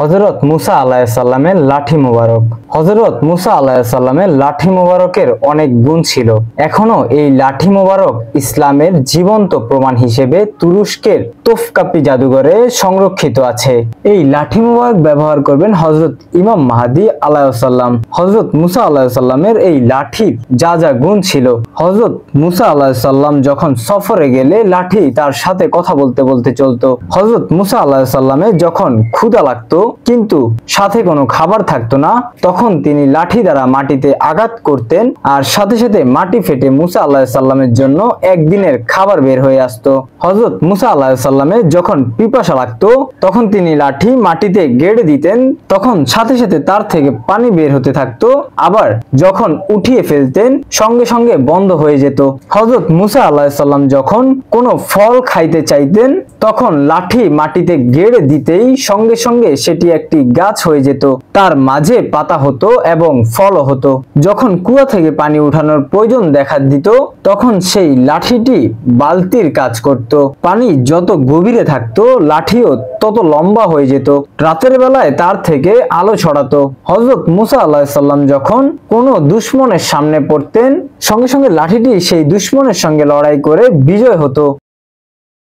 হযরত মুসা আলাইহিস সালামের লাঠি মোবারক। হযরত মুসা আলাইহিস সালামের লাঠি মোবারকের অনেক গুণ ছিল। এখনো এই লাঠি মোবারক ইসলামের জীবন্ত প্রমাণ হিসেবে তুরস্কের তোফকাপি জাদুঘরে সংরক্ষিত আছে। এই লাঠি মোবারক ব্যবহার করবেন হযরত ইমাম মাহদী আলাইহিস সালাম। হযরত মুসা আলাইহিস সালামের এই লাঠির যা যা গুণ ছিল, হযরত মুসা আলাইহিস সালাম যখন সফরে গেলে লাঠি তার সাথে কথা বলতে বলতে চলতো। হযরত মুসা আলাইহিস সালামের যখন ক্ষুধা লাগতো কিন্তু সাথে কোনো খাবার থাকতো না, তখন তিনি লাঠি দ্বারা মাটিতে আঘাত করতেন আর সাথে সাথে মাটি ফেটে মুসা আলাইহিস সালামের জন্য একদিনের খাবার বের হয়ে আসতো। হযরত মুসা আলাইহিস সালামের যখন পিপাসা লাগতো তখন তিনি লাঠি মাটিতে গেড়ে দিতেন, তখন সাথে সাথে তার থেকে পানি বের হতে থাকতো। আবার যখন উঠিয়ে ফেলতেন সঙ্গে সঙ্গে বন্ধ হয়ে যেত। হযরত মুসা আলাইহিস সালাম যখন কোনো ফল খাইতে চাইতেন তখন লাঠি মাটিতে গেড়ে দিতেই সঙ্গে সঙ্গে সেটি একটি গাছ হয়ে যেত, তার মাঝে পাতা হতো এবং ফলও হতো। যখন কুয়া থেকে পানি উঠানোর প্রয়োজন দেখা দিত তখন সেই লাঠিটি বালতির কাজ করত। পানি যত গভীরে থাকতো লাঠিও তত লম্বা হয়ে যেত। রাতের বেলায় তার থেকে আলো ছড়াতো। হযরত মুসা আলাইহিস সালাম যখন কোনো দুশমনের সামনে পড়তেন সঙ্গে সঙ্গে লাঠিটি সেই দুশমনের সঙ্গে লড়াই করে বিজয় হতো।